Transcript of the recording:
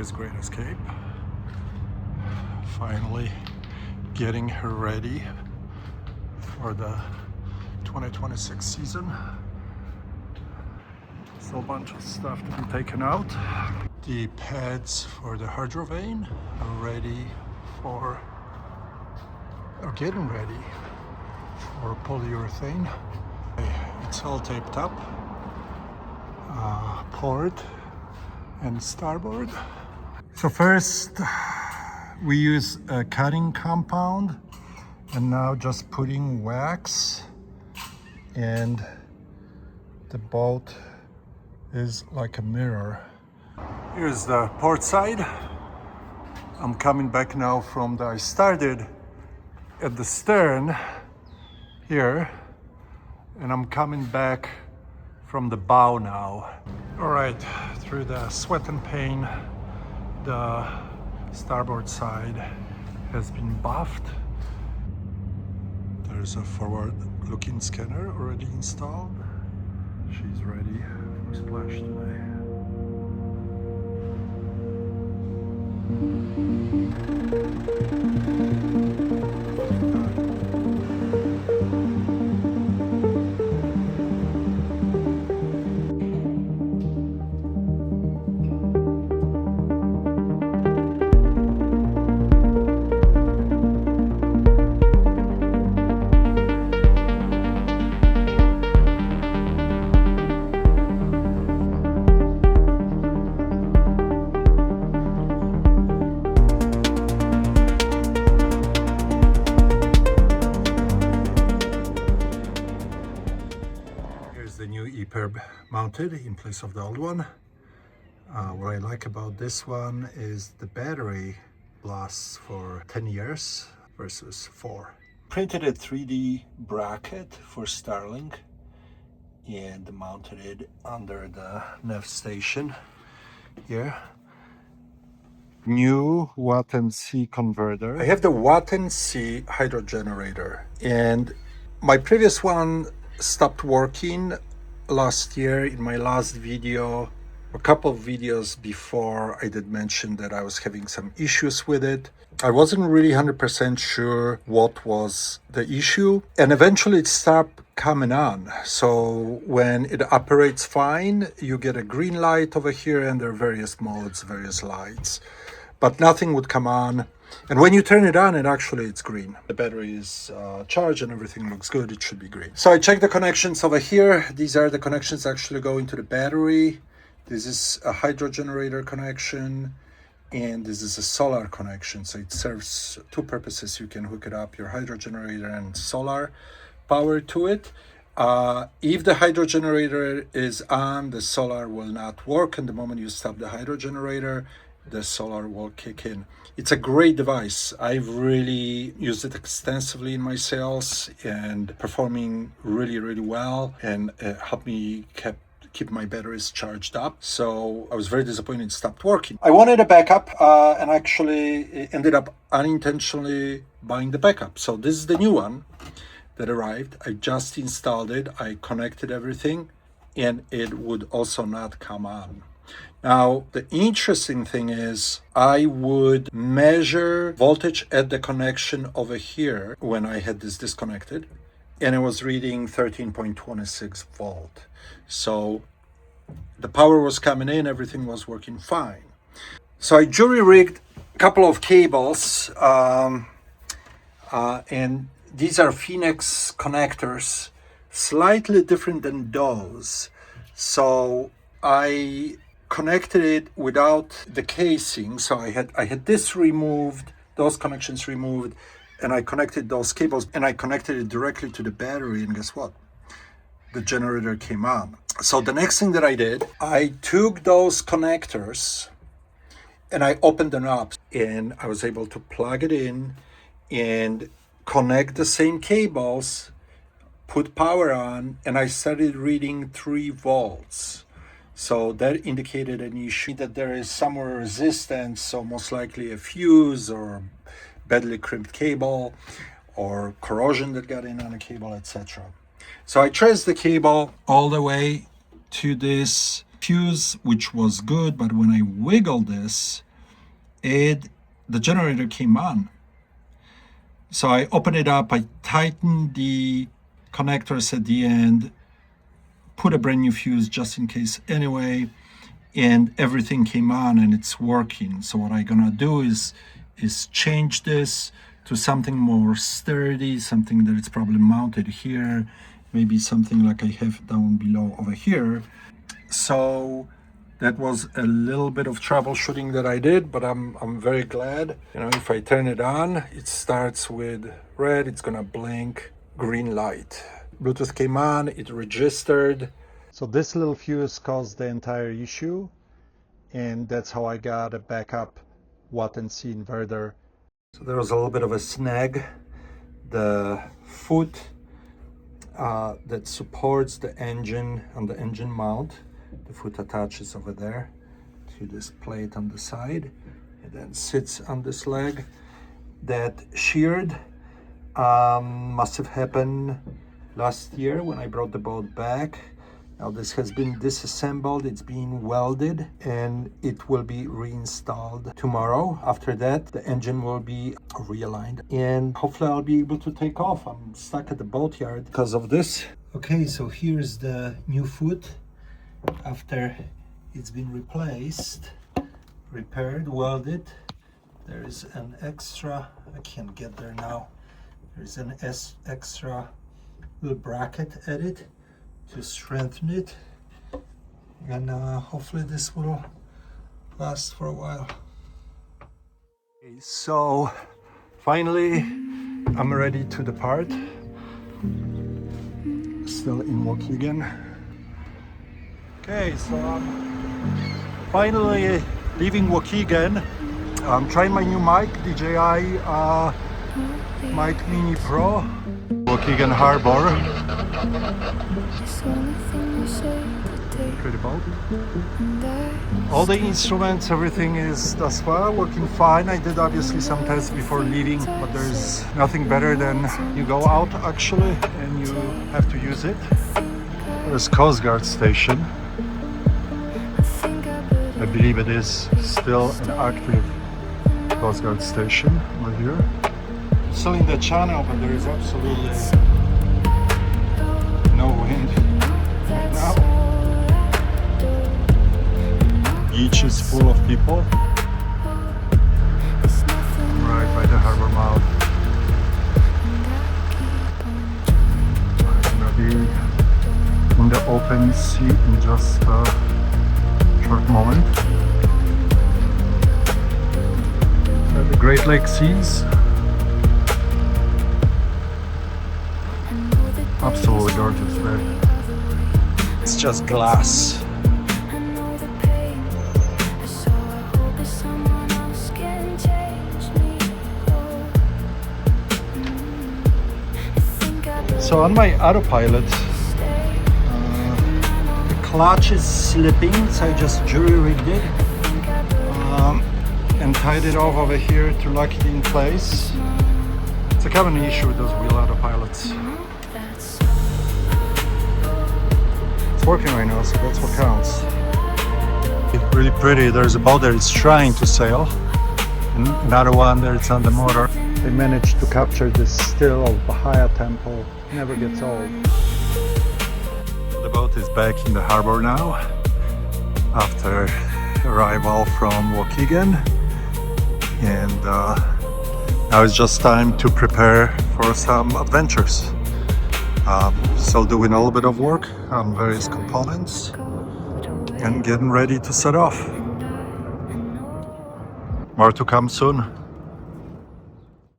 Here's Great Escape. Finally getting her ready for the 2026 season. Still a bunch of stuff to be taken out. The pads for the hydrogenerator are ready for, or getting ready for polyurethane. It's all taped up, port and starboard. So first we use a cutting compound and now just putting wax, and the boat is like a mirror. Here's the port side. I'm coming back now from I started at the stern here, and I'm coming back from the bow now. All right, through the sweat and pain, the starboard side has been buffed. There's a forward-looking scanner already installed. She's ready for splash today. The new EPIRB mounted in place of the old one. What I like about this one is the battery lasts for 10 years versus 4. Printed a 3D bracket for Starlink and mounted it under the nav station here. New Watt&Sea converter. I have the Watt&Sea hydrogenerator, and my previous one stopped working last year. In my last video, a couple of videos before, I did mention that I was having some issues with it. I wasn't really 100% sure what was the issue, and eventually it stopped coming on. So when it operates fine, you get a green light over here, and there are various modes, various lights, but nothing would come on. And when you turn it on, it's green. The battery is charged and everything looks good. It should be green. So I checked the connections over here. These are the connections actually going to the battery. This is a hydrogenerator connection, and this is a solar connection. So it serves two purposes. You can hook it up, your hydrogenerator and solar power to it. If the hydrogenerator is on, the solar will not work. And the moment you stop the hydrogenerator, the solar will kick in. It's a great device. I've really used it extensively in my sales and performing really, really well, and it helped me keep my batteries charged up. So I was very disappointed it stopped working. I wanted a backup and actually ended up unintentionally buying the backup. So this is the new one that arrived. I just installed it. I connected everything, and it would also not come on. Now, the interesting thing is I would measure voltage at the connection over here when I had this disconnected, and it was reading 13.26 volt. So the power was coming in, everything was working fine. So I jury-rigged a couple of cables, and these are Phoenix connectors, slightly different than those. So I connected it without the casing. So I had this removed, those connections removed, and I connected those cables, and I connected it directly to the battery, and guess what? The generator came on. So the next thing that I did, I took those connectors and I opened them up, and I was able to plug it in and connect the same cables, put power on, and I started reading 3 volts. So that indicated an issue, that there is somewhere resistance, so most likely a fuse or badly crimped cable or corrosion that got in on a cable, etc. So I traced the cable all the way to this fuse, which was good, but when I wiggled this, the generator came on. So I opened it up, I tightened the connectors at the end, put a brand new fuse just in case anyway, and everything came on and it's working. So what I'm gonna do is change this to something more sturdy, something that it's probably mounted here, maybe something like I have down below over here. So that was a little bit of troubleshooting that I did, but I'm very glad. You know, if I turn it on, it starts with red, it's gonna blink green light. Bluetooth came on, it registered. So this little fuse caused the entire issue, and that's how I got a backup Watt&Sea inverter. So there was a little bit of a snag. The foot that supports the engine on the engine mount, the foot attaches over there to this plate on the side. It then sits on this leg. That sheared must have happened last year when I brought the boat back. Now this has been disassembled, it's being welded, and it will be reinstalled tomorrow. After that, the engine will be realigned and hopefully I'll be able to take off. I'm stuck at the boatyard because of this. Okay, so here's the new foot after it's been replaced, repaired, welded. There is an extra, I can't get there now, there's an extra little bracket at it to strengthen it, and hopefully this will last for a while. Okay, so finally I'm ready to depart. Still in Waukegan. Okay, so I'm finally leaving Waukegan. I'm trying my new mic, DJI Mic Mini Pro. Waukegan Harbor. Pretty boat. All the instruments, everything is thus far working fine. I did obviously some tests before leaving, but there's nothing better than you go out actually and you have to use it. There's Coast Guard station. I believe it is still an active Coast Guard station over here. Still in the channel, but there is absolutely no wind right now. Beach is full of people. Right by the harbor mouth. I'm gonna be in the open sea in just a short moment. The Great Lake Seas. Absolutely gorgeous there. It's just glass. So on my autopilot, the clutch is slipping, so I just jury-rigged it and tied it off over here to lock it in place. It's a common issue with those wheel autopilots. It's working right now, so that's what counts. It's really pretty. There's a boat there, it's trying to sail. And another one there, it's on the motor. They managed to capture this still of Baha'i temple. Never gets old. The boat is back in the harbor now after arrival from Waukegan, and now it's just time to prepare for some adventures. Still doing a little bit of work on various components and getting ready to set off. More to come soon.